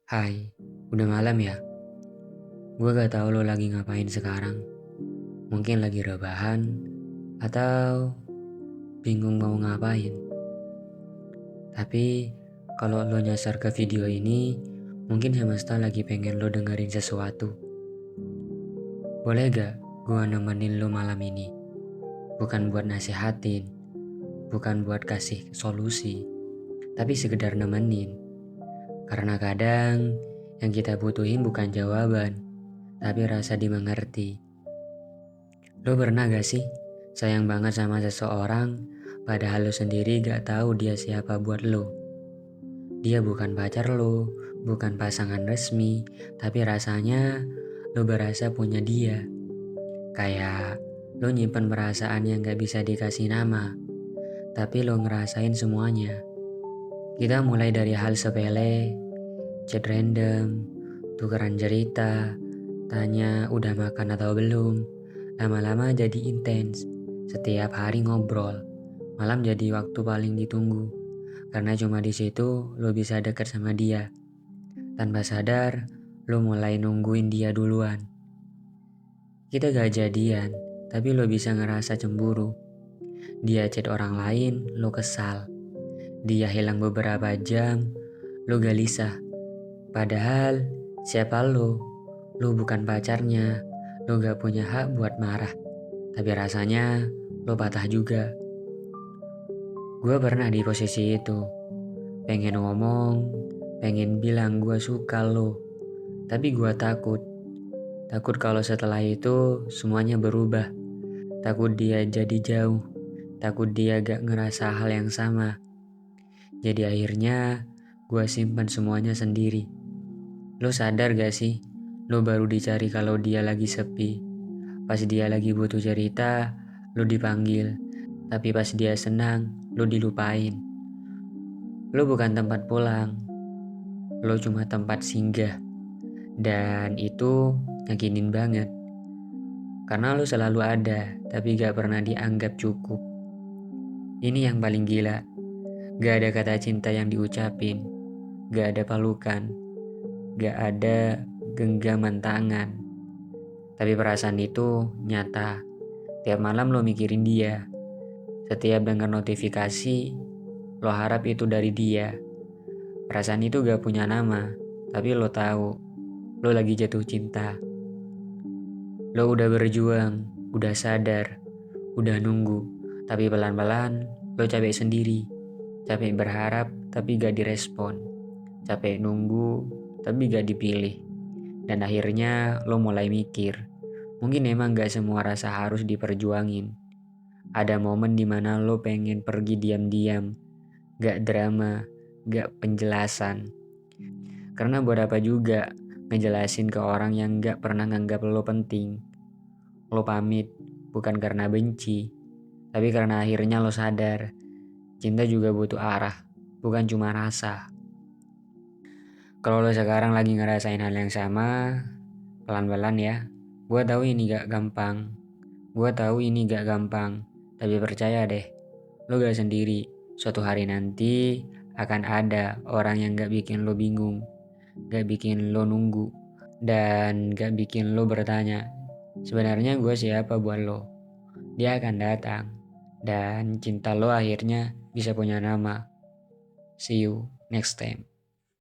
Hai, udah malam ya? Gue gak tahu lo lagi ngapain sekarang. Mungkin lagi rebahan atau bingung mau ngapain. Tapi kalau lo nyasar ke video ini, mungkin semesta lagi pengen lo dengerin sesuatu. Boleh gak gue nemenin lo malam ini? Bukan buat nasihatin, bukan buat kasih solusi, tapi sekedar nemenin. Karena kadang yang kita butuhin bukan jawaban, tapi rasa dimengerti. Lo pernah gak sih sayang banget sama seseorang, padahal lo sendiri gak tahu dia siapa buat lo? Dia bukan pacar lo, bukan pasangan resmi, tapi rasanya lo berasa punya dia. Kayak lo nyimpen perasaan yang gak bisa dikasih nama, tapi lo ngerasain semuanya. Kita mulai dari hal sepele, chat random, tukeran cerita, tanya udah makan atau belum. Lama-lama jadi intens. Setiap hari ngobrol. Malam jadi waktu paling ditunggu. Karena cuma di situ lo bisa dekat sama dia. Tanpa sadar, lo mulai nungguin dia duluan. Kita gak jadian, tapi lo bisa ngerasa cemburu. Dia chat orang lain, lo kesal. Dia hilang beberapa jam, lo gelisah. Padahal siapa lo? Lo bukan pacarnya. Lo gak punya hak buat marah. Tapi rasanya lo patah juga. Gue pernah di posisi itu. Pengen ngomong, pengen bilang gue suka lo. Tapi gue takut. Takut kalau setelah itu semuanya berubah. Takut dia jadi jauh. Takut dia gak ngerasa hal yang sama. Jadi akhirnya gue simpan semuanya sendiri. Lo sadar gak sih? Lo baru dicari kalau dia lagi sepi. Pas dia lagi butuh cerita, lo dipanggil. Tapi pas dia senang, lo dilupain. Lo bukan tempat pulang, lo cuma tempat singgah. Dan itu nyakinin banget. Karena lo selalu ada, tapi gak pernah dianggap cukup. Ini yang paling gila. Gak ada kata cinta yang diucapin. Gak ada pelukan. Gak ada genggaman tangan. Tapi perasaan itu nyata. Tiap malam lo mikirin dia. Setiap dengar notifikasi, lo harap itu dari dia. Perasaan itu gak punya nama, tapi lo tahu, lo lagi jatuh cinta. Lo udah berjuang, udah sadar, udah nunggu, tapi pelan-pelan lo capek sendiri. Capek berharap, tapi gak direspon. Capek nunggu, tapi gak dipilih. Dan akhirnya lo mulai mikir, mungkin emang gak semua rasa harus diperjuangin. Ada momen dimana lo pengen pergi diam-diam, gak drama, gak penjelasan. Karena buat apa juga ngejelasin ke orang yang gak pernah nganggap lo penting. Lo pamit, bukan karena benci, tapi karena akhirnya lo sadar, cinta juga butuh arah, bukan cuma rasa. Kalau lo sekarang lagi ngerasain hal yang sama, pelan-pelan ya. Gue tahu ini gak gampang. Tapi percaya deh, lo gak sendiri. Suatu hari nanti akan ada orang yang gak bikin lo bingung, gak bikin lo nunggu, dan gak bikin lo bertanya, sebenarnya gue siapa buat lo. Dia akan datang, dan cinta lo akhirnya bisa punya nama. See you next time.